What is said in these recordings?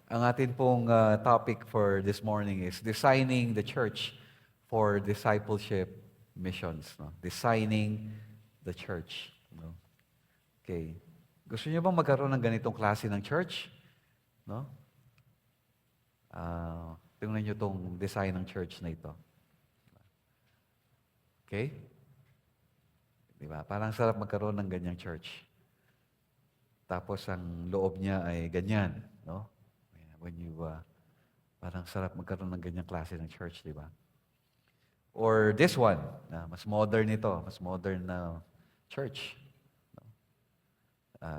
Ang atin pong topic for this morning is designing the church for discipleship missions. No? Designing the church. No? Okay. Gusto niyo bang magkaroon ng ganitong klase ng church? No? Tingnan niyo tong design ng church na ito. Okay? Di ba? Parang sarap magkaroon ng ganyang church. Tapos ang loob niya ay ganyan, no? When you, parang sarap magkaroon ng ganyang klase ng church, di ba? Or this one, mas modern ito, mas modern na church.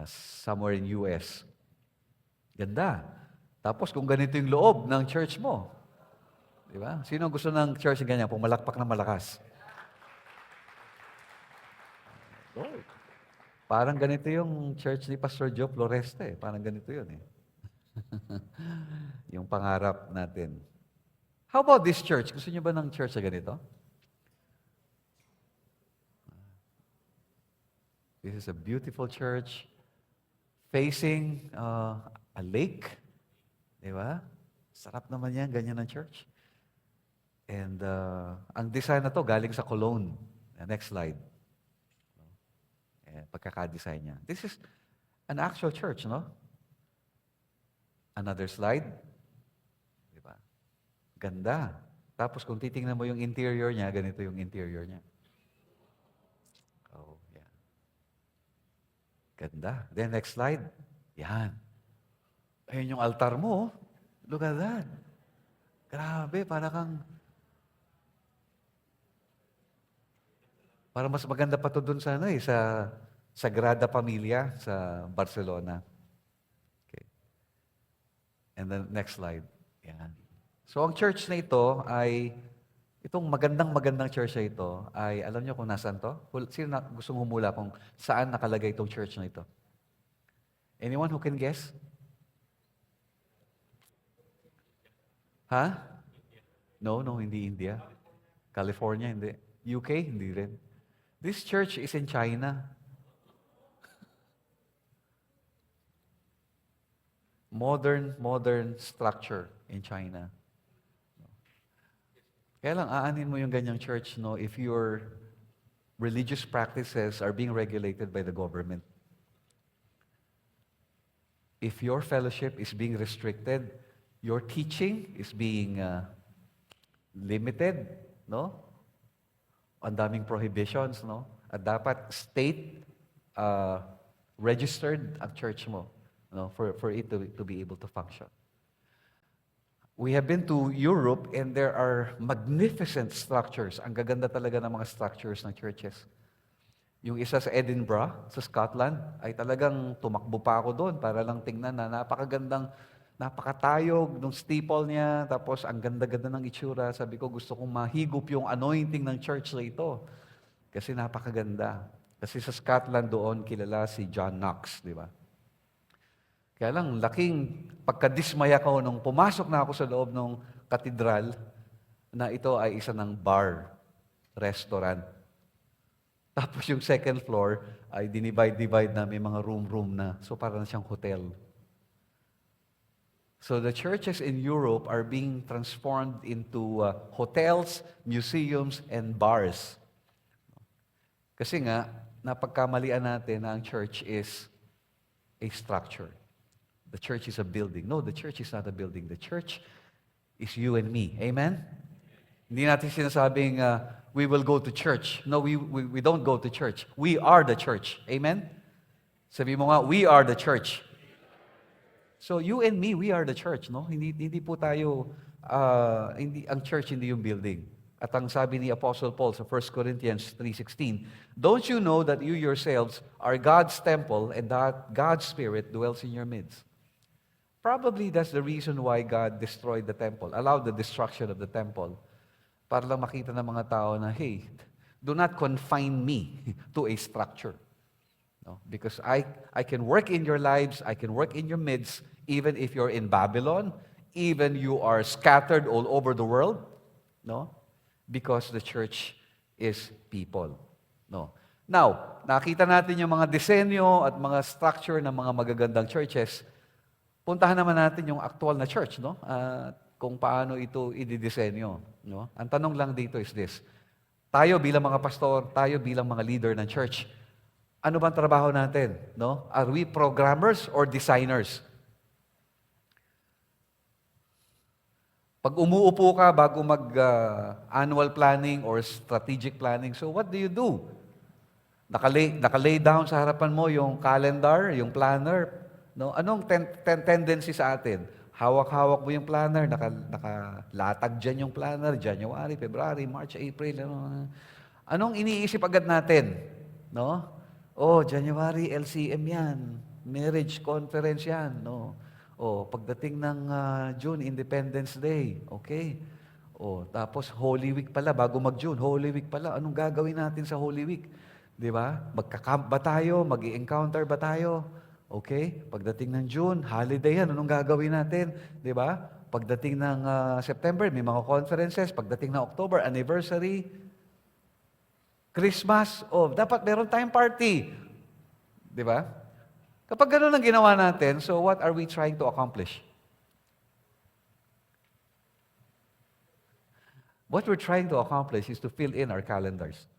Somewhere in US. Ganda. Tapos kung ganito yung loob ng church mo, di ba? Sino gusto ng church na ganyan? Pumalakpak na malakas. Lord. Parang ganito yung church ni Pastor Joe Floreste. Parang ganito yun eh. Yung pangarap natin. How about this church? Gusto niyo ba ng church na ganito? This is a beautiful church facing a lake. Di ba? Sarap naman yan, ganyan ang church. And ang design na to galing sa Cologne. Next slide. Pagkaka-design niya. This is an actual church, no? Another slide. Di ba? Ganda. Tapos kung titingnan mo yung interior niya, ganito yung interior niya. Oh, yeah. Ganda. Then next slide. Yan. Ayun yung altar mo. Look at that. Grabe, parang mas maganda pa to dun sa sa Sagrada Familia sa Barcelona. Okay. And then next slide. Yan. So ang church na ito ay, itong magandang church na ito ay, alam niyo kung nasaan to? Sino na gustong humula kung saan nakalagay itong church na ito? Anyone who can guess? Ha? No, hindi India. California, hindi. UK, hindi rin. This church is in China. Modern structure in China. Kaya lang, aanin mo yung ganyang church, no, if your religious practices are being regulated by the government. If your fellowship is being restricted, your teaching is being limited, no? Ang daming prohibitions, no? At dapat state registered ang church mo, no? For it to be able to function. We have been to Europe and there are magnificent structures. Ang gaganda talaga ng mga structures ng churches. Yung isa sa Edinburgh, sa Scotland, ay talagang tumakbo pa ako doon para lang tingnan na napakatayog ng steeple niya, tapos ang ganda-ganda ng itsura. Sabi ko, gusto kong mahigop yung anointing ng church na ito. Kasi napakaganda. Kasi sa Scotland doon, kilala si John Knox, di ba? Kaya lang, laking pagkadismaya ko nung pumasok na ako sa loob ng katedral na ito ay isa ng bar, restaurant. Tapos yung second floor ay dinivide na may mga room na. So parang siyang hotel. So the churches in Europe are being transformed into hotels, museums, and bars. Kasi nga, napagkamalian natin na ang church is a structure. The church is a building. No, the church is not a building. The church is you and me. Amen? Hindi natin sinasabing, we will go to church. No, we don't go to church. We are the church. Amen? Sabi mo nga, we are the church. So you and me, we are the church, no? Hindi po tayo, ang church hindi yung building. At ang sabi ni Apostle Paul sa 1 Corinthians 3:16, don't you know that you yourselves are God's temple and that God's Spirit dwells in your midst? Probably that's the reason why God destroyed the temple, allowed the destruction of the temple, para lang makita ng mga tao na, hey, do not confine me to a structure. No? Because I can work in your lives, I can work in your midst, even if you're in Babylon, even you are scattered all over the world, no? Because the church is people. No. Now, nakita natin yung mga disenyo at mga structure ng mga magagandang churches. puntahan naman natin yung actual na church, no? Kung paano ito ididisenyo, no? Ang tanong lang dito is this: tayo bilang mga pastor, tayo bilang mga leader ng church, ano bang trabaho natin, no? Are we programmers or designers? Pag umuupo ka bago mag-annual planning or strategic planning, so what do you do? Nakalay down sa harapan mo yung calendar, yung planner. No? Anong tendency sa atin? Hawak-hawak mo yung planner, nakalatag dyan yung planner, January, February, March, April. Anong iniisip agad natin? No? Oh, January, LCM yan. Marriage conference yan. No? Oh, pagdating ng June, Independence Day. Okay. Oh, tapos Holy Week pala, bago mag-June, Holy Week pala. Anong gagawin natin sa Holy Week? Di ba? Magka-camp ba tayo? Mag-i-encounter ba tayo? Okay? Pagdating ng June, holiday yan. Anong gagawin natin? Di ba? Pagdating ng September, may mga conferences. Pagdating ng October, anniversary. Christmas, oh, dapat meron tayong party. Di ba? Kapag gano'n ang ginawa natin, so what are we trying to accomplish? What we're trying to accomplish is to fill in our calendars.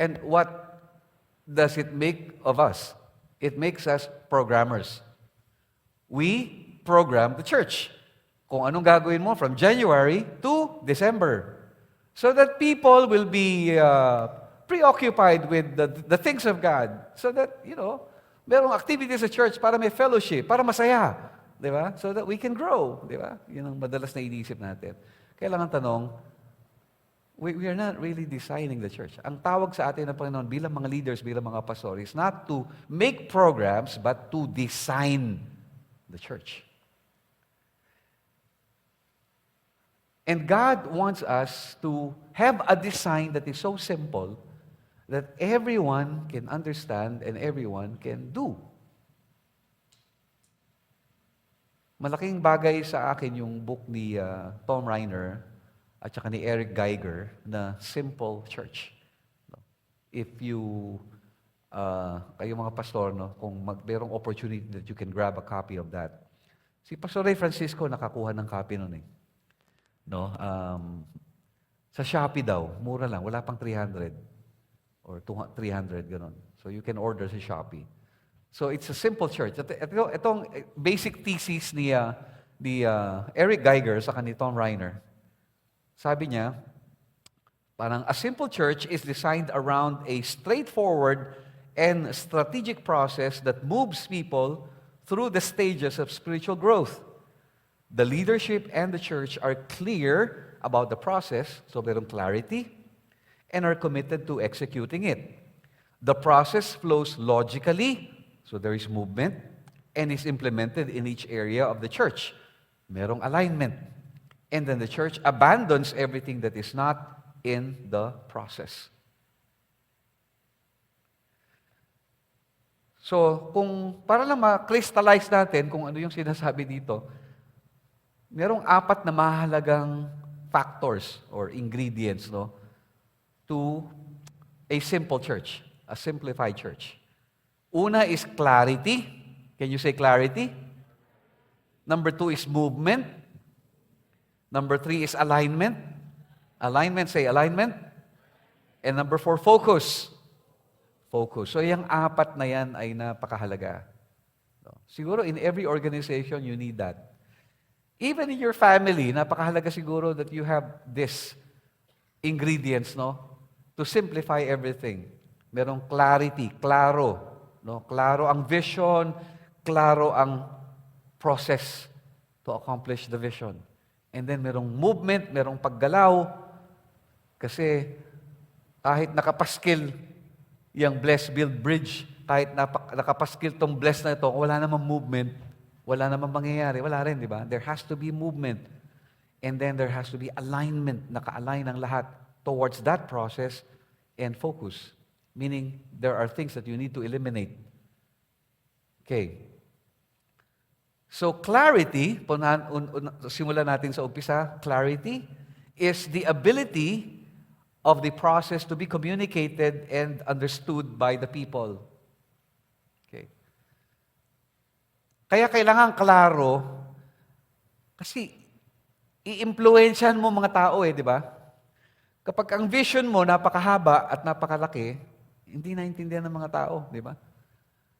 And what does it make of us? It makes us programmers. We program the church. Kung anong gagawin mo from January to December. So that people will be preoccupied with the things of God. So that, merong activities sa church para may fellowship, para masaya. Di ba? So that we can grow. Di ba? Yun ang madalas na iniisip natin. Kailangan tanong, we are not really designing the church. Ang tawag sa atin ng Panginoon bilang mga leaders, bilang mga pastor, is not to make programs, but to design the church. And God wants us to have a design that is so simple that everyone can understand and everyone can do. Malaking bagay sa akin yung book ni Tom Rainer at saka ni Eric Geiger na Simple Church. If you, kayo mga pastor, kung merong opportunity that you can grab a copy of that. Si Pastor Ray Francisco nakakuha ng copy nun eh. No? Sa Shopee daw, mura lang, wala pang 300 or 300, gano'n. So you can order sa Shopee. So it's a simple church. Itong basic thesis ni Eric Geiger sa ni Tom Rainer, sabi niya, parang a simple church is designed around a straightforward and strategic process that moves people through the stages of spiritual growth. The leadership and the church are clear about the process, so merong clarity, and are committed to executing it. The process flows logically, so there is movement, and is implemented in each area of the church. Merong alignment. And then the church abandons everything that is not in the process. So, para lang ma-crystallize natin kung ano yung sinasabi dito, merong 4 na mahalagang factors or ingredients, to a simple church, a simplified church. Una is clarity. Can you say clarity? Number 2 is movement. Number 3 is alignment. Alignment, say alignment. And number 4, focus. Focus. So yung 4 na yan ay napakahalaga. Siguro in every organization, you need that. Even in your family, napakahalaga siguro that you have this ingredients, to simplify everything. Merong clarity, klaro. Klaro ang vision, klaro ang process to accomplish the vision. And then merong movement, merong paggalaw. Kasi kahit nakapaskil yung Bless Build Bridge, kahit nakapaskil tong bless na ito, wala namang movement, wala namang mangyayari. Wala rin, di ba? There has to be movement. And then there has to be alignment, naka-align ang lahat towards that process and focus. Meaning, there are things that you need to eliminate. Okay. So, clarity, simulan natin sa umpisa, clarity is the ability of the process to be communicated and understood by the people. Okay. Kaya kailangan klaro, kasi i-impluwensyahan mo mga tao di ba? Kapag ang vision mo napakahaba at napakalaki, hindi naintindihan ng mga tao, di ba?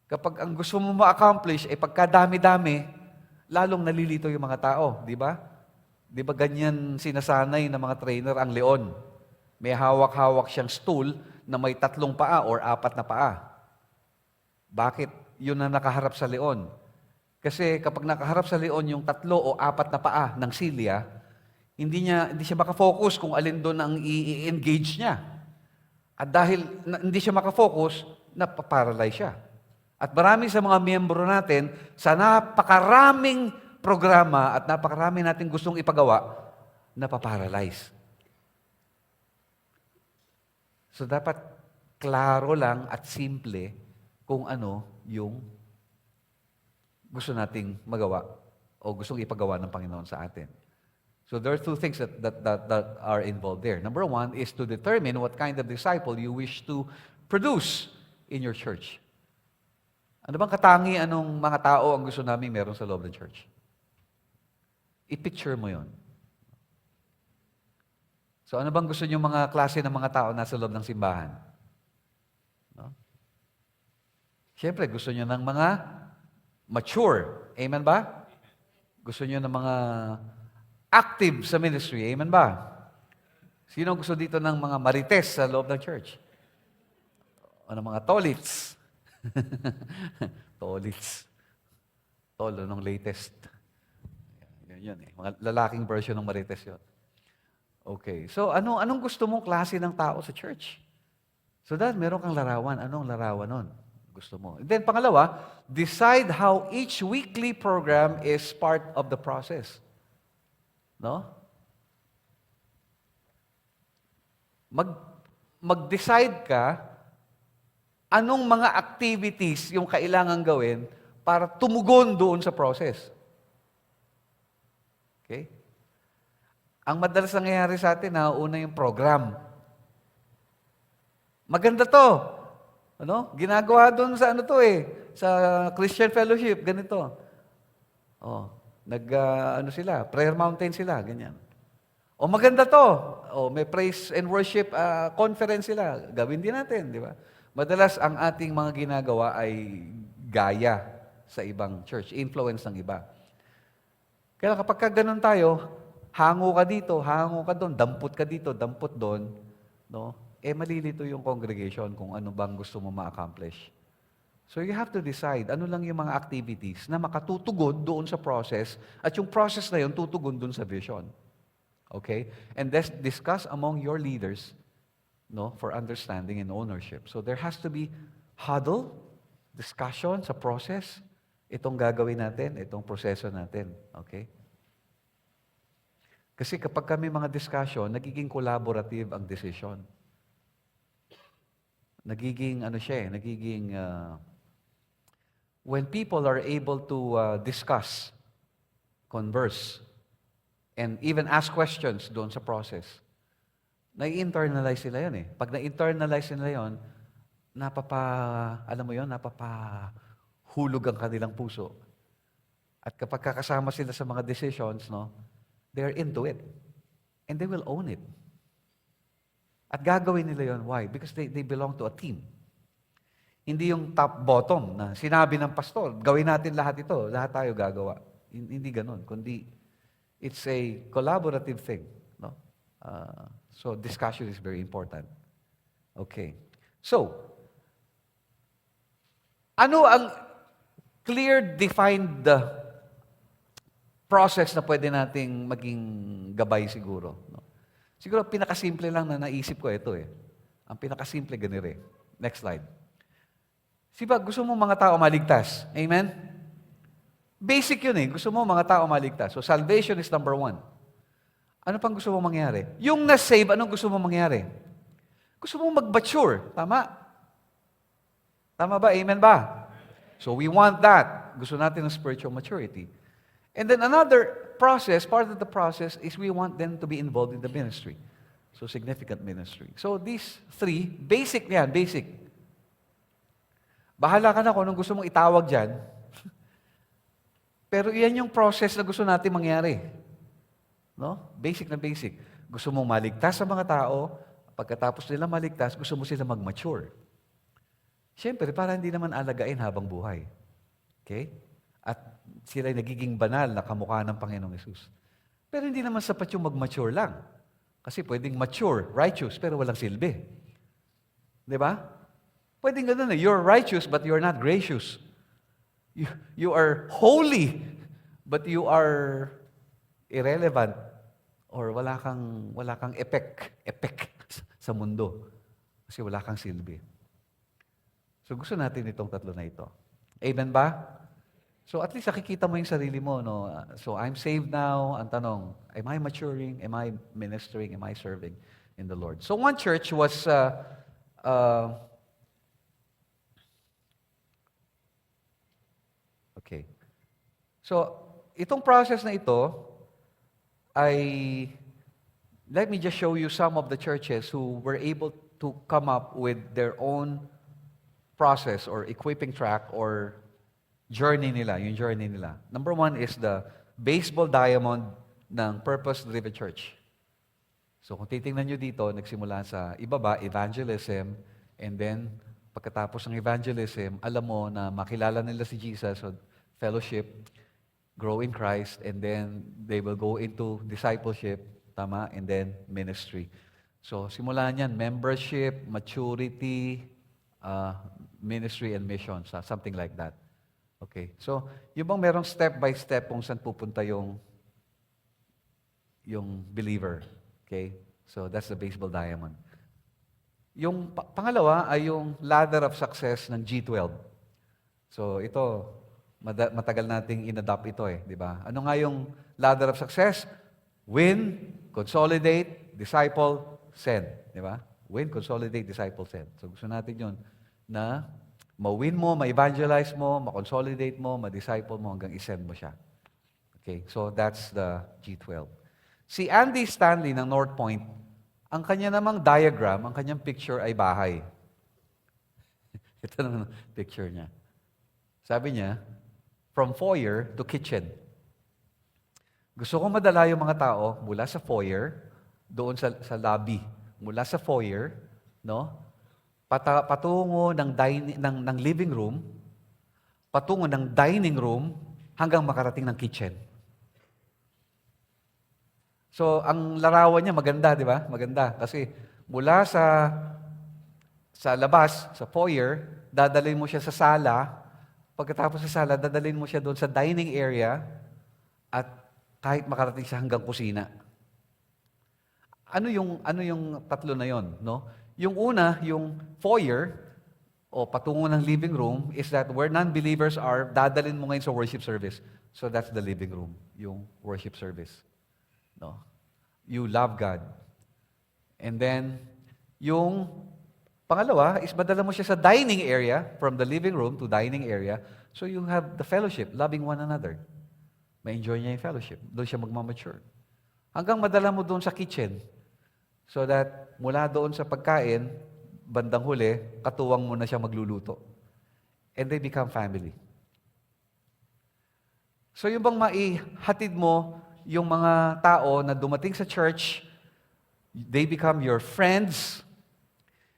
Kapag ang gusto mo ma-accomplish ay pagkadami-dami, lalong nalilito yung mga tao, di ba? Di ba ganyan sinasanay ng mga trainer ang leon? May hawak-hawak siyang stool na may 3 paa or 4 na paa. Bakit yun na nakaharap sa leon? Kasi kapag nakaharap sa leon yung 3 o 4 na paa ng silya, hindi siya makafocus kung alin doon ang i-engage niya. At dahil hindi siya makafocus, napaparalyze siya. At marami sa mga miyembro natin, sa napakaraming programa at napakarami natin gustong ipagawa, napaparalyze. So dapat klaro lang at simple kung ano yung gusto nating magawa o gustong ipagawa ng Panginoon sa atin. So there are 2 things that are involved there. Number 1 is to determine what kind of disciple you wish to produce in your church. Ano bang katangian ng mga tao ang gusto namin meron sa loob ng church? I-picture mo yon. So ano bang gusto niyo mga klase ng mga tao nasa loob ng simbahan? No? Siyempre, gusto niyo ng mga mature. Amen ba? Gusto niyo ng mga active sa ministry. Amen ba? Sino gusto dito ng mga marites sa loob ng church? O ng mga tolits? Tolits. Tolo nung latest. Yun eh. Mga lalaking version ng marites yun. Okay. So, anong gusto mong klase ng tao sa church? So that, meron kang larawan. Anong larawan nun? Gusto mo. And then, pangalawa, decide how each weekly program is part of the process. No? Mag-decide ka anong mga activities yung kailangan gawin para tumugon doon sa process. Okay? Ang madalas nangyayari sa atin, una yung program. Maganda to. Ano? Ginagawa doon sa sa Christian Fellowship, ganito. Oh, sila, prayer mountain sila, ganyan. O maganda to. O may praise and worship conference sila. Gawin din natin, di ba? Madalas ang ating mga ginagawa ay gaya sa ibang church, influence ng iba. Kaya kapag ganun tayo, hango ka dito, hango ka doon, dampot ka dito, dampot doon, no? Malilito yung congregation kung ano bang gusto mo ma-accomplish. So you have to decide ano lang yung mga activities na makatutugon doon sa process at yung process na yun tutugon doon sa vision. Okay? And discuss among your leaders, no, for understanding and ownership. So there has to be huddle, discussion sa process. Itong gagawin natin, itong proseso natin. Okay? Kasi kapag kami mga discussion, nagiging collaborative ang decision. Nagiging, when people are able to discuss, converse, and even ask questions doon sa process, na-internalize nila yun eh. Pag na-internalize nila yun, napapahulog ang kanilang puso. At kapag kakasama sila sa mga decisions, no, they're into it. And they will own it. At gagawin nila yun. Why? Because they belong to a team. Hindi yung top-bottom na sinabi ng pastor, gawin natin lahat ito, lahat tayo gagawa. Hindi ganun. Kundi, it's a collaborative thing. No? So, discussion is very important. Okay. So, ano ang clear, defined process na pwede nating maging gabay siguro? No? Siguro, pinakasimple lang na naisip ko ito eh. Ang pinakasimple ganire. Next slide. Siba, gusto mo mga tao maligtas? Amen? Basic yun eh. Gusto mo mga tao maligtas. So, salvation is number 1. Ano pang gusto mo mangyari? Yung na-save, anong gusto mo mangyari? Gusto mo mag-mature. Tama? Tama ba? Amen ba? So, we want that. Gusto natin ng spiritual maturity. And then another process, part of the process, is we want them to be involved in the ministry. So, significant ministry. So, these 3, basic yan, basic. Bahala ka na kung anong gusto mong itawag dyan. Pero iyan yung process na gusto natin mangyari. No? Basic na basic. Gusto mong maligtas sa mga tao, pagkatapos nila maligtas, gusto mo sila mag-mature. Siyempre, para hindi naman alagain habang buhay. Okay? At sila ay nagiging banal na kamukha ng Panginoong Yesus. Pero hindi naman sapat yung mag-mature lang. Kasi pwedeng mature, righteous, pero walang silbi. Di ba? Pwedeng ganun eh. You're righteous, but you're not gracious. You are holy, but you are irrelevant or wala kang effect sa mundo. Kasi wala kang silbi. So gusto natin itong tatlo na ito. Amen ba? So at least nakikita mo yung sarili mo, no? So I'm saved now. Ang tanong, am I maturing? Am I ministering? Am I serving in the Lord? So one church was okay. So itong process na ito ay, let me just show you some of the churches who were able to come up with their own process or equipping track or journey nila, yung journey nila. Number one is the baseball diamond ng Purpose-Driven Church. So kung titingnan nyo dito, nagsimula sa ibaba, evangelism, and then pagkatapos ng evangelism, alam mo na makilala nila si Jesus, so fellowship, grow in Christ, and then they will go into discipleship, tama, and then ministry. So simula niyan, membership, maturity, ministry and mission, something like that. Okay. So, yung bang merong step by step kung saan pupunta yung believer. Okay? So, that's the baseball diamond. Yung pangalawa ay yung ladder of success ng G12. So, ito, matagal nating in-adopt ito eh, di ba? Ano nga yung ladder of success? Win, consolidate, disciple, send. Di ba? Win, consolidate, disciple, send. So, gusto natin yun na ma-win mo, ma-evangelize mo, ma-consolidate mo, ma-disciple mo hanggang isend mo siya. Okay, so that's the G12. Si Andy Stanley ng North Point, ang kanya namang diagram, ang kanyang picture ay bahay. Ito naman picture niya. Sabi niya, from foyer to kitchen. Gusto ko madala yung mga tao mula sa foyer, doon sa lobby, mula sa foyer, no? Patungo ng living room, patungo ng dining room, hanggang makarating ng kitchen. So, ang larawan niya maganda, di ba? Maganda. Kasi mula sa labas, sa foyer, dadalhin mo siya sa sala. Pagkatapos sa sala, dadalhin mo siya doon sa dining area at kahit makarating siya hanggang kusina. Ano yung tatlo na yon, no? Yung una, yung foyer, o patungo ng living room, is that where non-believers are, dadalhin mo ngayon sa worship service. So that's the living room, yung worship service. No? You love God. And then, yung pangalawa is madala mo siya sa dining area, from the living room to dining area, so you have the fellowship, loving one another. Ma-enjoy niya yung fellowship. Doon siya magmamature. Hanggang madala mo doon sa kitchen, so that mula doon sa pagkain, bandang huli, katuwang mo na siya magluluto. And they become family. So yung bang maihatid mo yung mga tao na dumating sa church, they become your friends,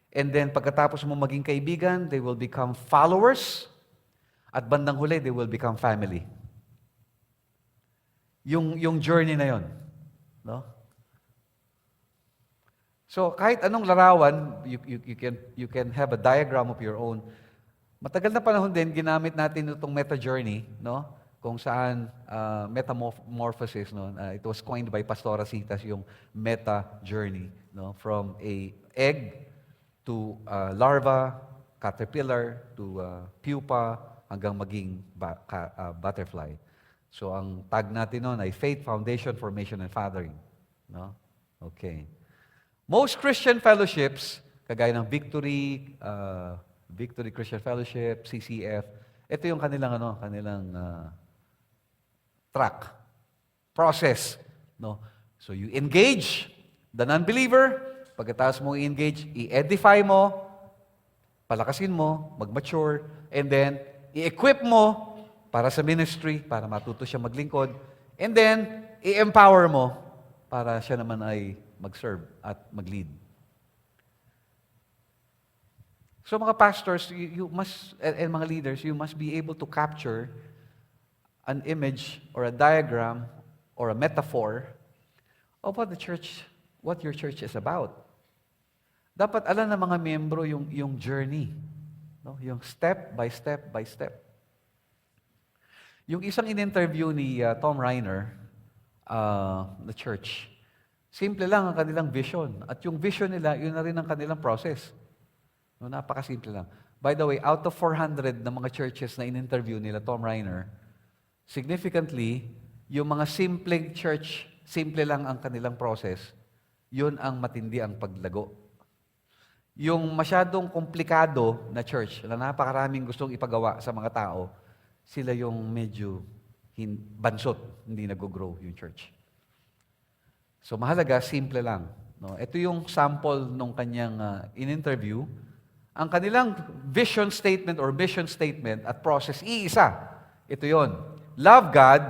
and then pagkatapos mo maging kaibigan, they will become followers, at bandang huli, they will become family. Yung journey na yon, no? So kahit anong larawan, you can have a diagram of your own. Matagal na panahon din ginamit natin itong meta journey, no? Kung saan metamorphosis, no? It was coined by Pastor Asitas, yung meta journey, no? From a egg to larva, caterpillar to pupa hanggang maging butterfly. So ang tag natin noon ay Faith, Foundation, Formation, and Fathering, no? Okay. Most Christian fellowships, kagaya ng Victory Christian Fellowship, CCF, ito yung kanilang track, process, no? So you engage the non-believer, pagkatapos mo i-engage, i-edify mo, palakasin mo, mag-mature, and then i-equip mo para sa ministry, para matuto siya maglingkod. And then, i-empower mo para siya naman ay mag-serve at mag-lead. So mga pastors, you must, and mga leaders, you must be able to capture an image or a diagram or a metaphor of what your church is about. Dapat alam ng mga miyembro yung journey, no? Yung step by step by step. Yung isang in-interview ni Tom Reiner, na church, simple lang ang kanilang vision. At yung vision nila, yun na rin ang kanilang process. No, napakasimple lang. By the way, out of 400 na mga churches na in-interview nila Tom Reiner, significantly, yung mga simpleng church, simple lang ang kanilang process, yun ang matindi ang paglago. Yung masyadong komplikado na church, na napakaraming gustong ipagawa sa mga tao, sila yung medyo bansot, hindi nag-grow yung church. So mahalaga, simple lang. No? Ito yung sample nung kanyang in-interview. Ang kanilang vision statement or mission statement at process, iisa. Ito yon. Love God,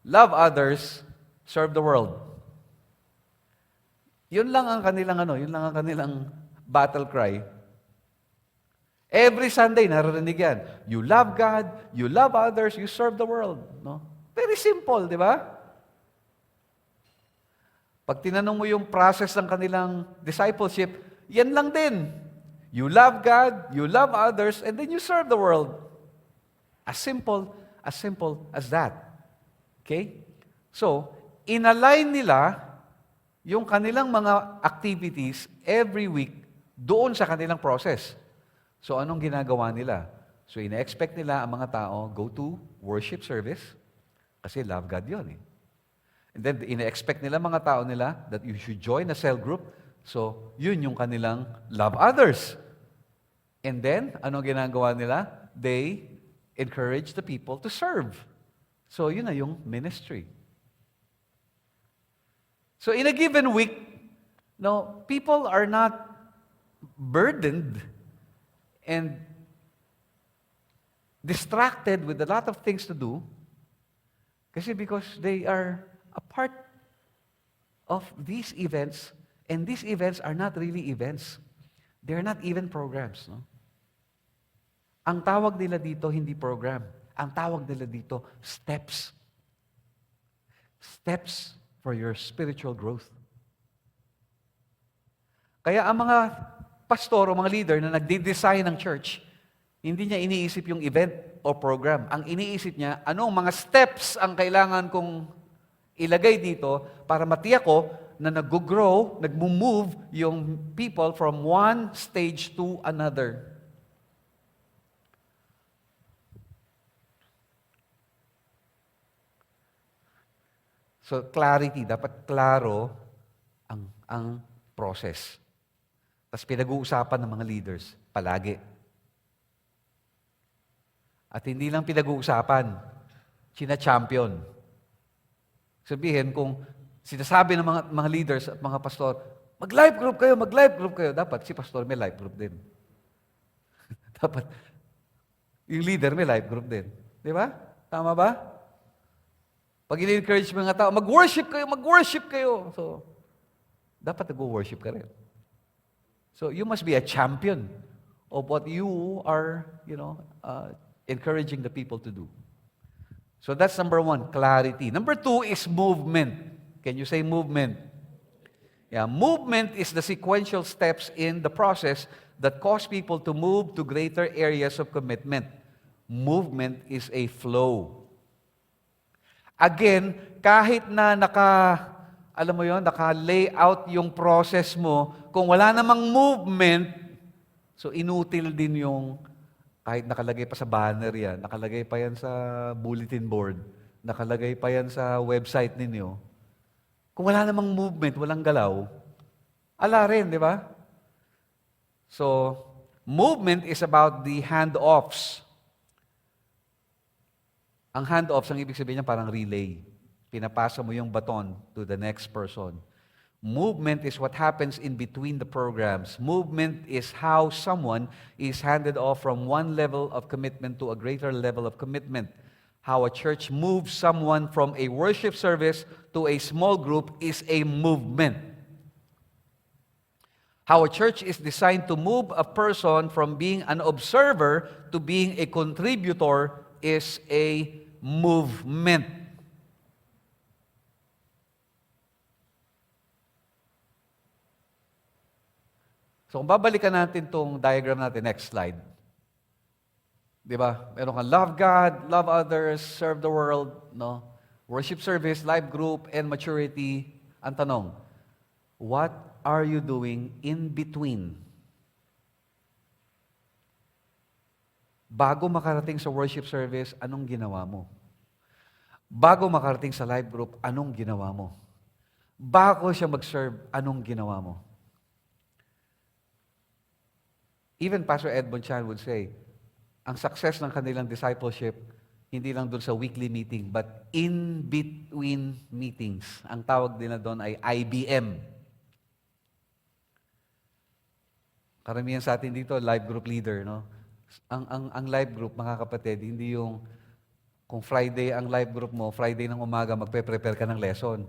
love others, serve the world. Yun lang ang kanilang battle cry. Every Sunday, naririnig yan. You love God, you love others, you serve the world. No? Very simple, di ba? Pag tinanong mo yung process ng kanilang discipleship, yan lang din. You love God, you love others, and then you serve the world. As simple as that. Okay? So, inalign nila yung kanilang mga activities every week doon sa kanilang process. So, anong ginagawa nila? So, ina-expect nila ang mga tao go to worship service kasi love God yun. And then, ina-expect nila mga tao nila that you should join a cell group. So, yun yung kanilang love others. And then, anong ginagawa nila? They encourage the people to serve. So, yun na yung ministry. So, in a given week, no, people are not burdened and distracted with a lot of things to do because they are a part of these events, and these events are not really events. They're not even programs. No? Ang tawag nila dito, hindi program. Ang tawag nila dito, steps. Steps for your spiritual growth. Kaya ang mga pastor o mga leader na nagde-design ng church, hindi niya iniisip yung event o program. Ang iniisip niya, anong mga steps ang kailangan kong ilagay dito para matiyak ko na nag-grow, nag-move yung people from one stage to another. So, clarity. Dapat klaro ang process. Tapos pinag-uusapan ng mga leaders, palagi. At hindi lang pinag-uusapan, sina-champion. Sabihin, kung sinasabi ng mga leaders at mga pastor, mag-life group kayo. Dapat si pastor may life group din. Dapat yung leader may life group din. Di ba? Tama ba? Pag in-encourage mga tao, mag-worship kayo. So, dapat nag-worship ka rin. So, you must be a champion of what you are, encouraging the people to do. So, that's number 1, clarity. Number 2 is movement. Can you say movement? Yeah, movement is the sequential steps in the process that cause people to move to greater areas of commitment. Movement is a flow. Again, kahit na naka-lay out yung process mo, kung wala namang movement, so inutil din yung, kahit nakalagay pa sa banner yan, nakalagay pa yan sa bulletin board, nakalagay pa yan sa website ninyo, kung wala namang movement, walang galaw, ala rin, di ba? So, movement is about the hand-offs. Ang hand-offs, ang ibig sabihin niya parang relay. Pinapasa mo yung baton to the next person. Movement is what happens in between the programs. Movement is how someone is handed off from one level of commitment to a greater level of commitment. How a church moves someone from a worship service to a small group is a movement. How a church is designed to move a person from being an observer to being a contributor is a movement. So kung babalikan natin itong diagram natin, next slide. Di ba? Meron kang love God, love others, serve the world, no? Worship service, life group, and maturity. Ang tanong, what are you doing in between? Bago makarating sa worship service, anong ginawa mo? Bago makarating sa life group, anong ginawa mo? Bago siya mag-serve, anong ginawa mo? Even Pastor Edmund Chan would say, ang success ng kanilang discipleship, hindi lang doon sa weekly meeting, but in between meetings. Ang tawag nila doon ay IBM. Karamihan sa atin dito, life group leader, no? Ang life group, mga kapatid, hindi yung kung Friday ang life group mo, Friday ng umaga, magpe-prepare ka ng lesson.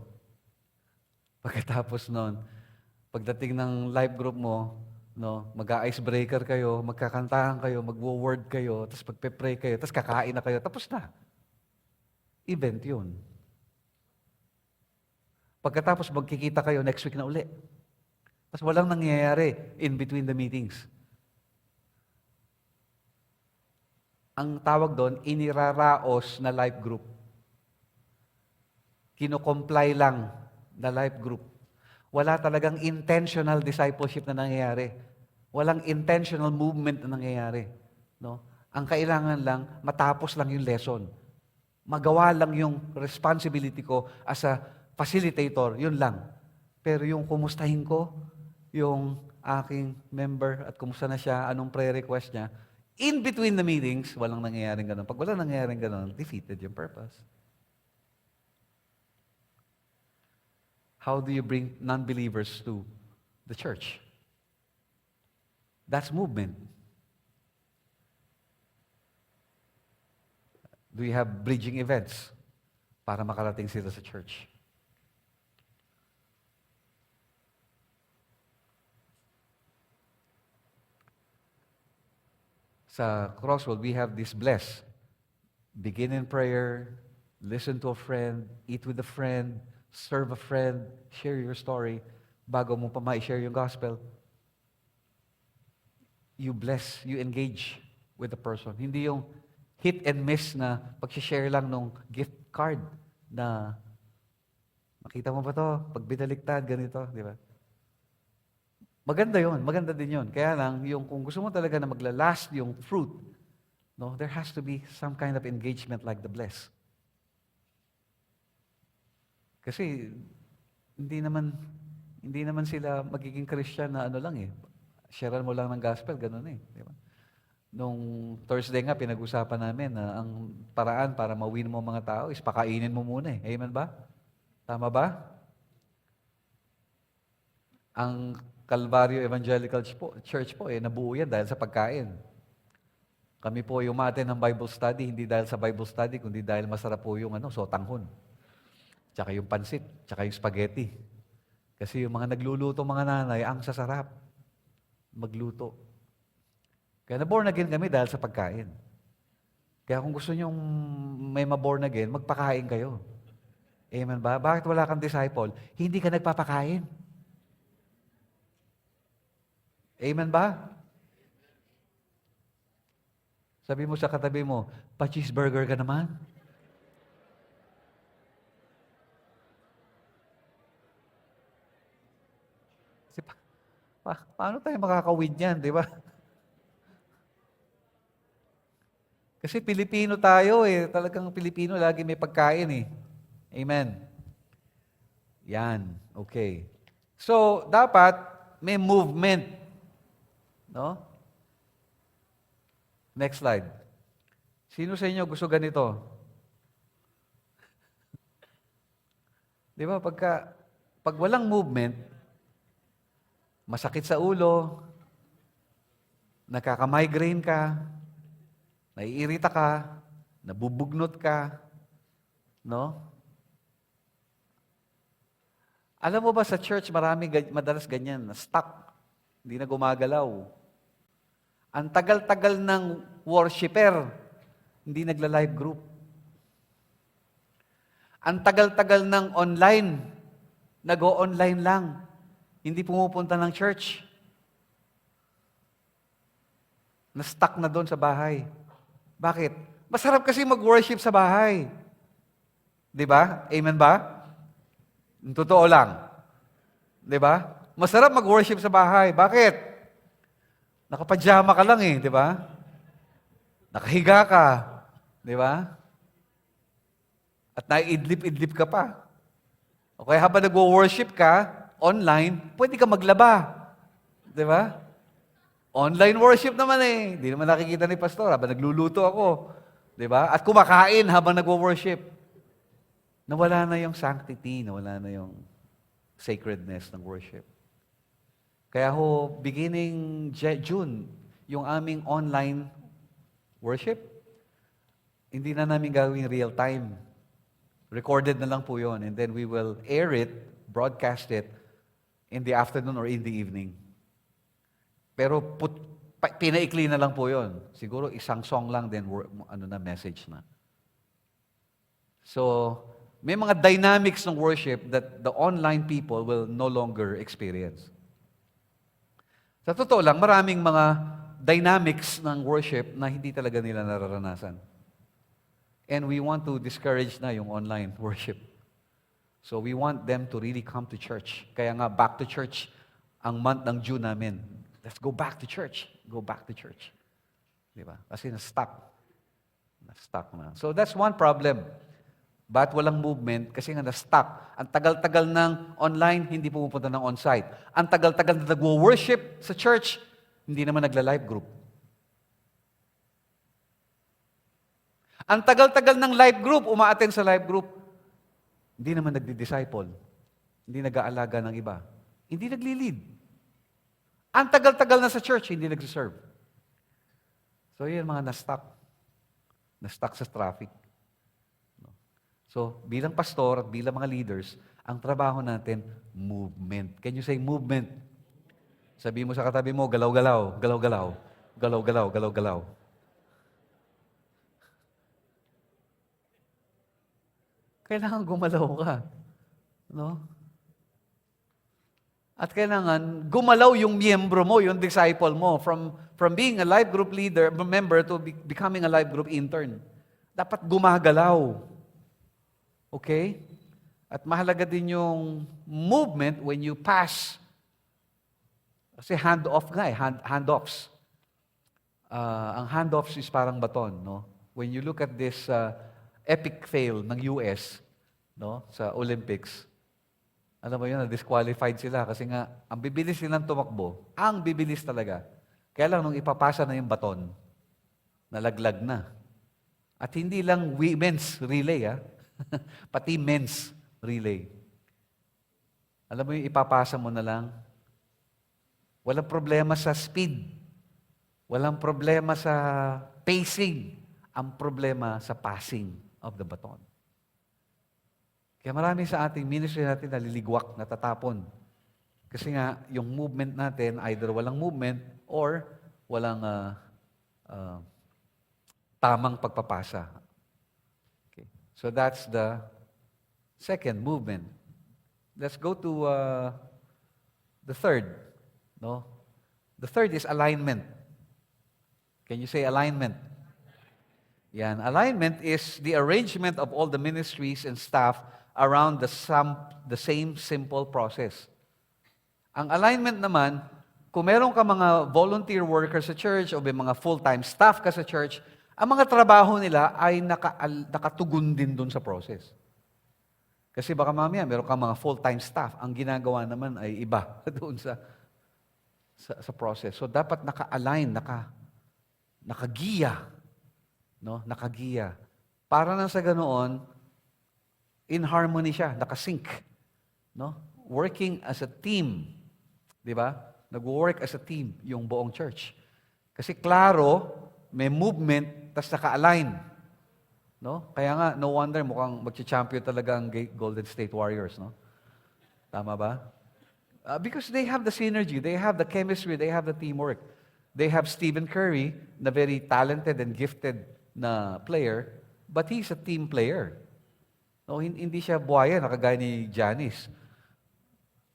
Pagkatapos noon, pagdating ng life group mo, no, mag-icebreaker kayo, magkakantahan kayo, magwo-word kayo, tapos magpe-pray kayo, tapos kakain na kayo, tapos na. Event yun. Pagkatapos magkikita kayo next week na uli. Tapos walang nangyayari in between the meetings. Ang tawag doon, iniraraos na life group. Kino-comply lang na life group. Wala talagang intentional discipleship na nangyayari. Walang intentional movement na nangyayari. No? Ang kailangan lang, matapos lang yung lesson. Magawa lang yung responsibility ko as a facilitator, yun lang. Pero yung kumustahin ko, yung aking member at kumusta na siya, anong prayer request niya, in between the meetings, walang nangyayaring ganun. Pag walang nangyayaring ganun, defeated yung purpose. How do you bring non-believers to the church? That's movement. Do you have bridging events para makarating sila sa church? Sa Crossroad, we have this bless. Begin in prayer, listen to a friend, eat with a friend, serve a friend, share your story, bago mo pa ma-share yung gospel. You bless, you engage with the person. Hindi yung hit and miss na pag-share lang nung gift card na makita mo ba to? Pag binaliktad, ganito, di ba? Maganda yun, maganda din yun. Kaya lang, yung kung gusto mo talaga na maglalast yung fruit, no, there has to be some kind of engagement like the bless. Kasi hindi naman sila magiging Christian na ano lang eh. Sharean mo lang ng gospel, ganun eh. Di ba? Nung Thursday nga, pinag-usapan namin na ang paraan para mawin mo mga tao is pakainin mo muna eh. Amen ba? Tama ba? Ang Calvario Evangelical Church po nabuo yan dahil sa pagkain. Kami po yung umattend ng Bible study, hindi dahil sa Bible study, kundi dahil masarap po yung sotanghon. Tsaka yung pansit, tsaka yung spaghetti. Kasi yung mga nagluluto mga nanay, ang sasarap magluto. Kaya na-born again kami dahil sa pagkain. Kaya kung gusto nyo may ma-born again, magpakain kayo. Amen ba? Bakit wala kang disciple? Hindi ka nagpapakain. Amen ba? Sabi mo sa katabi mo, pa-cheeseburger ka naman. Kasi paano tayo makakawin yan, di ba? Kasi Pilipino tayo eh. Talagang Pilipino lagi may pagkain eh. Amen. Yan. Okay. So, dapat may movement. No? Next slide. Sino sa inyo gusto ganito? Di ba, pagka Pag walang movement, masakit sa ulo, nakaka-migraine ka, naiirita ka, nabubugnot ka, no? Alam mo ba sa church, madalas ganyan, stuck, hindi na gumagalaw. Ang tagal-tagal ng worshiper, hindi nagla-live group. Ang tagal-tagal ng online, nag-o-online lang, hindi pumupunta ng church. Na-stuck na doon sa bahay. Bakit? Masarap kasi mag-worship sa bahay. Di ba? Amen ba? Totoo lang. Di ba? Masarap mag-worship sa bahay. Bakit? Nakapajama ka lang di ba? Nakahiga ka. Di ba? At naiidlip-idlip ka pa. Okay, habang nag-worship ka, online, pwede ka maglaba. Di ba? Online worship naman Hindi naman nakikita ni pastor habang nagluluto ako. Di ba? At kumakain habang nag-worship. Nawala na yung sanctity, nawala na yung sacredness ng worship. Kaya beginning June, yung aming online worship, hindi na namin gawing real time. Recorded na lang po yun. And then we will air it, broadcast it, in the afternoon or in the evening. Pero pinaikli na lang po yun. Siguro isang song lang, then message na. So, may mga dynamics ng worship that the online people will no longer experience. Sa totoo lang, maraming mga dynamics ng worship na hindi talaga nila nararanasan. And we want to discourage na yung online worship. So we want them to really come to church. Kaya nga, back to church ang month ng June namin. Let's go back to church. Go back to church. Diba? Kasi na-stuck. Na-stuck na. So that's one problem. Ba't walang movement? Kasi nga na-stuck. Ang tagal-tagal ng online, hindi pumupunta ng on-site. Ang tagal-tagal na nag-worship sa church, hindi naman nagla-live group. Ang tagal-tagal ng live group, uma-attend sa live group, hindi naman nagdi-disciple. Hindi nag-aalaga ng iba. Hindi nagli-lead. Ang tagal-tagal na sa church, hindi nagsiserve. So yun mga na-stuck. Na-stuck sa traffic. So, bilang pastor at bilang mga leaders, ang trabaho natin, movement. Can you say movement? Sabi mo sa katabi mo, galaw-galaw, galaw-galaw, galaw-galaw, galaw-galaw. Kailangan gumalaw ka. No? At kailangan gumalaw yung miyembro mo, yung disciple mo, from being a life group leader, member, to becoming a life group intern. Dapat gumagalaw. Okay? At mahalaga din yung movement when you pass. Kasi hand-off nga hand-offs. Ang hand-offs is parang baton, no? When you look at this epic fail ng US, no, sa Olympics, alam mo yun, na-disqualified sila kasi nga, ang bibilis nilang tumakbo, ang bibilis talaga. Kaya lang nung ipapasa na yung baton, nalaglag na. At hindi lang women's relay, pati men's relay. Alam mo yung ipapasa mo na lang, walang problema sa speed, walang problema sa pacing, ang problema sa passing of the baton. Kaya marami sa ating ministry natin naliligwak, natatapon. Kasi nga, yung movement natin, either walang movement or walang tamang pagpapasa. Okay. So that's the second movement. Let's go to the third. No? The third is alignment. Can you say alignment? Yan. Alignment is the arrangement of all the ministries and staff around the same simple process. Ang alignment naman, kung meron ka mga volunteer workers sa church o may mga full-time staff ka sa church, ang mga trabaho nila ay nakatugon din doon sa process. Kasi baka mamaya meron kang mga full-time staff, ang ginagawa naman ay iba doon sa process. So dapat naka-align, nakagiya, no? Nakagiya. Para nang sa ganoon, in harmony siya, nakasync, no? working as a team. Di ba? Nag-work as a team yung buong church. Kasi klaro, may movement, tas naka-align. No? Kaya nga, no wonder mukhang mag-champion talaga ang Golden State Warriors. No? Tama ba? Because they have the synergy, they have the chemistry, they have the teamwork. They have Stephen Curry, na very talented and gifted na player, but he's a team player. No, hindi siya buhaya, nakagaya ni Giannis.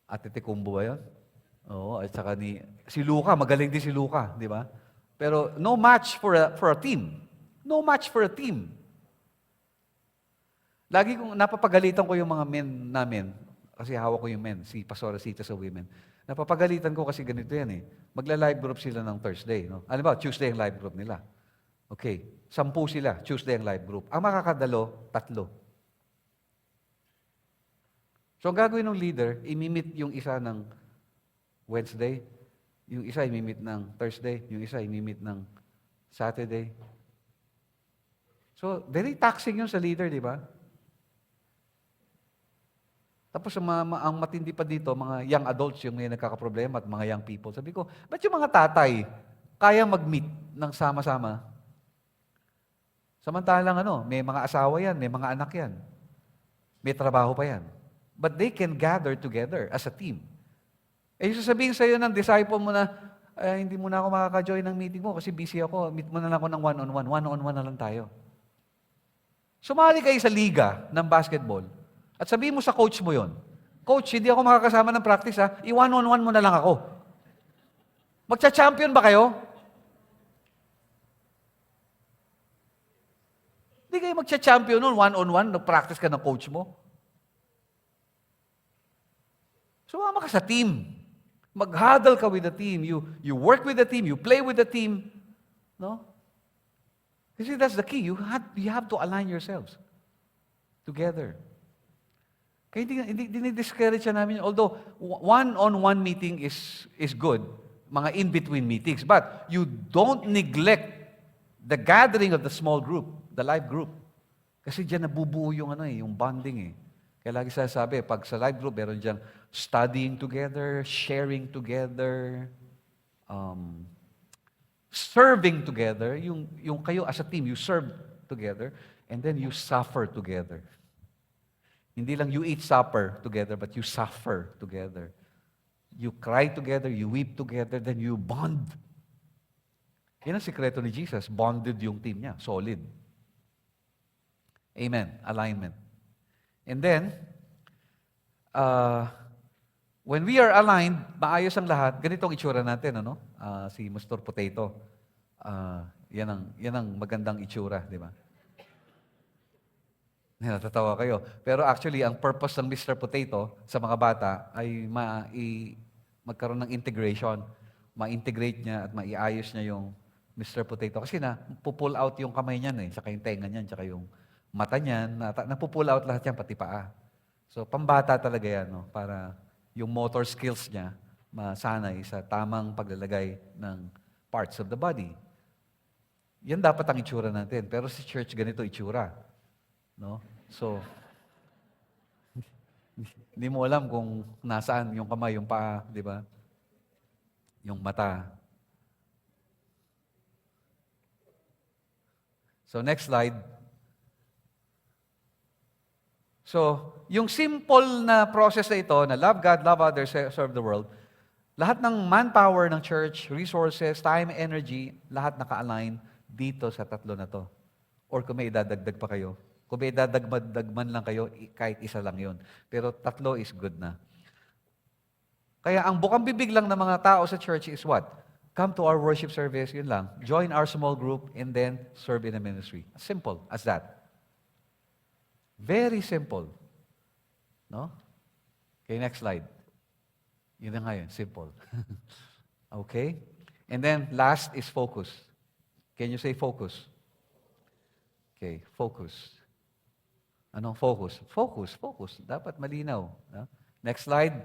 Antetokounmpo ba yun? Oo, at saka si Luka, magaling din si Luka, di ba? Pero no match for a team. No match for a team. Lagi kong napapagalitan ko yung mga men namin, kasi hawak ko yung men, si Pastora Sita sa women. Napapagalitan ko kasi ganito yan eh. Magla-live group sila ng Thursday. No? Ano ba? Tuesday ang live group nila. Okay. 10 sila, Tuesday ang live group. Ang makakadalo, 3. So, ang gagawin ng leader, imimit yung isa ng Wednesday, yung isa imimit ng Thursday, yung isa imimit ng Saturday. So, very taxing yun sa leader, di ba? Tapos ang matindi pa dito, mga young adults yung may nagkakaproblema at mga young people. Sabi ko, ba't yung mga tatay kaya mag-meet ng sama-sama? Samantalang may mga asawa yan, may mga anak yan. May trabaho pa yan. But they can gather together as a team. Yung sasabihin sa'yo ng disciple mo na, hindi mo na ako makaka-join ng meeting mo kasi busy ako, meet mo na lang ako ng one-on-one. One-on-one na lang tayo. Sumali kayo sa liga ng basketball at sabihin mo sa coach mo yon, Coach, hindi ako makakasama ng practice ha, i-one-on-one mo na lang ako. Magcha-champion ba kayo? Hindi kayo magcha-champion nun, one-on-one, nag-practice ka ng coach mo. Sumama ka sa team. Mag-huddle ka with the team. You work with the team. You play with the team. No? Kasi that's the key. You have to align yourselves together. Kaya hindi discourage namin. Although, one-on-one meeting is good. Mga in-between meetings. But you don't neglect the gathering of the small group, the life group. Kasi diyan nabubuo yung yung bonding eh. Kaya lagi sasabi, pag sa life group, meron diyang studying together, sharing together, serving together. Yung kayo as a team, you serve together, and then you suffer together. Hindi lang you eat supper together, but you suffer together. You cry together, you weep together, then you bond. Yan ang sikreto ni Jesus. Bonded yung team niya. Solid. Amen. Alignment. And then, when we are aligned, maayos ang lahat, ganito ang itsura natin, si Mr. Potato. Yan ang magandang itsura, di ba? Natatawa kayo. Pero actually, ang purpose ng Mr. Potato sa mga bata ay magkaroon ng integration. Ma-integrate niya at maiayos niya yung Mr. Potato. Kasi pull out yung kamay niyan tsaka yung tenga niyan, tsaka yung mata niyan. Napupull out lahat yan, pati paa. So, pambata talaga yan, para yung motor skills niya masanay sa tamang paglalagay ng parts of the body. Yan dapat ang itsura natin. Pero sa church, ganito itsura. No? So, hindi mo alam kung nasaan yung kamay, yung paa, di ba? Yung mata. So, next slide. So, yung simple na process na ito, na love God, love others, serve the world, lahat ng manpower ng church, resources, time, energy, lahat naka-align dito sa tatlo na to. Or kung may idadagdag pa kayo, kung may dadagman lang kayo, kahit isa lang yon. Pero 3 is good na. Kaya ang bukang bibig lang ng mga tao sa church is what? Come to our worship service, yun lang. Join our small group, and then serve in the ministry. As simple as that. Very simple. No? Okay, next slide. Yun na nga yun, simple. Okay? And then last is focus. Can you say focus? Okay, focus. Anong focus? Focus. Dapat malinaw. No? Next slide.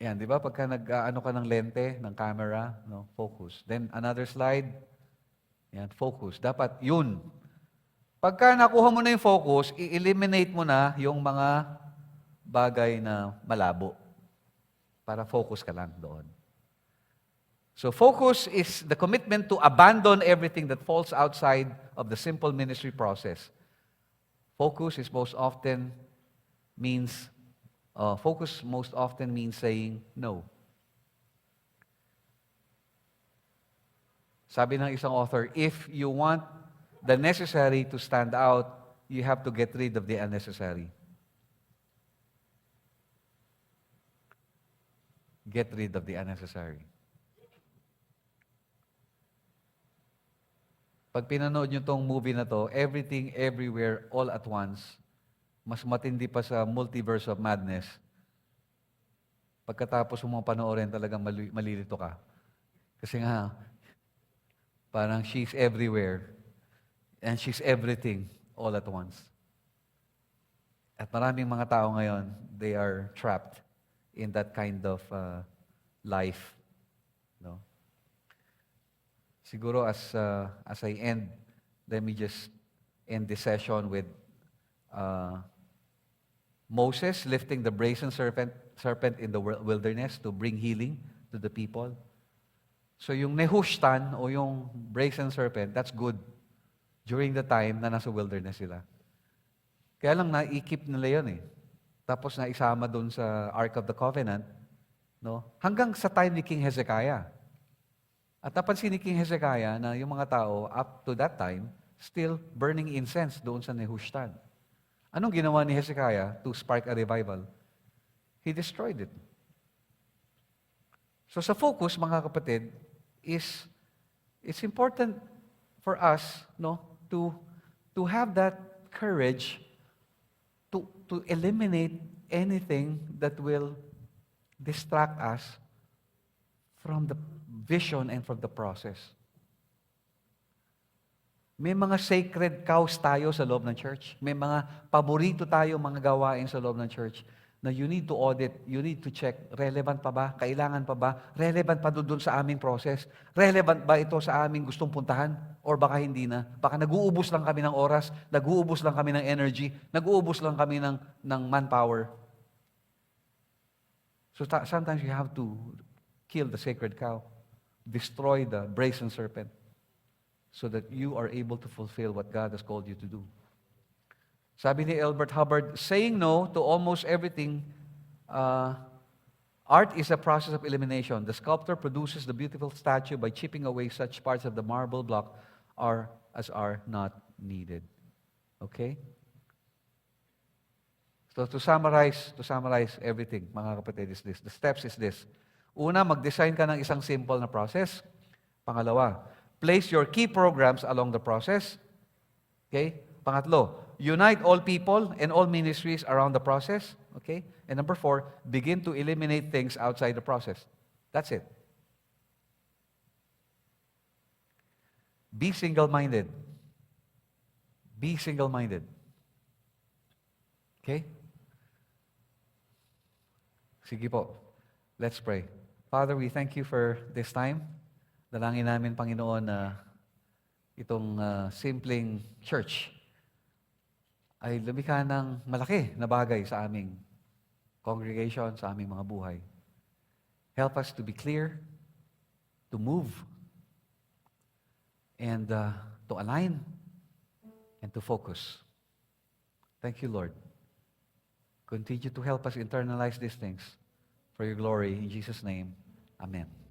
Yan, di ba? Pagka nag-ano ka ng lente, ng camera, focus. Then another slide. Yan, focus. Dapat yun. Pagka nakuha mo na yung focus, i-eliminate mo na yung mga bagay na malabo para focus ka lang doon. So focus is the commitment to abandon everything that falls outside of the simple ministry process. Focus most often means saying no. Sabi ng isang author, if you want the necessary to stand out, you have to get rid of the unnecessary. Get rid of the unnecessary. Pag pinanood nyo tong movie na to, Everything, Everywhere, All at Once, mas matindi pa sa Multiverse of Madness. Pagkatapos mo panoorin, talagang malilito ka. Kasi nga, parang she's everywhere and she's everything all at once. At maraming mga tao ngayon, they are trapped in that kind of life. No? Siguro as I end, let me just end this session with Moses lifting the brazen serpent in the wilderness to bring healing to the people. So yung Nehushtan o yung brazen serpent, that's good during the time na nasa wilderness sila. Kaya lang naikip nila yun eh. Tapos naisama doon sa Ark of the Covenant, no? Hanggang sa time ni King Hezekiah. At napansin ni King Hezekiah na yung mga tao, up to that time, still burning incense doon sa Nehushtan. Anong ginawa ni Hezekiah to spark a revival? He destroyed it. So sa focus, mga kapatid, it's important for us, no, to have that courage to eliminate anything that will distract us from the vision and from the process. May mga sacred cows tayo sa loob ng church. May mga paborito tayo mga gawain sa loob ng church na you need to audit, you need to check, relevant pa ba? Kailangan pa ba? Relevant pa doon sa aming process? Relevant ba ito sa aming gustong puntahan? Or baka hindi na? Baka nag-uubos lang kami ng oras, nag-uubos lang kami ng energy, nag-uubos lang kami ng manpower. So sometimes you have to kill the sacred cow, destroy the brazen serpent, so that you are able to fulfill what God has called you to do. Sabi ni Elbert Hubbard, saying no to almost everything, art is a process of elimination. The sculptor produces the beautiful statue by chipping away such parts of the marble block as are not needed. Okay? So to summarize everything, mga kapatid, is this. The steps is this. Una, mag-design ka ng isang simple na process. Pangalawa, place your key programs along the process. Okay? Pangatlo, unite all people and all ministries around the process. Okay? And number 4, begin to eliminate things outside the process. That's it. Be single-minded. Be single-minded. Okay? Sige po. Let's pray. Father, we thank you for this time. Dalangin namin, Panginoon, na itong simpleng church ay lumikha ng malaki na bagay sa aming congregation, sa aming mga buhay. Help us to be clear, to move, and to align, and to focus. Thank you, Lord. Continue to help us internalize these things for your glory. In Jesus' name, amen.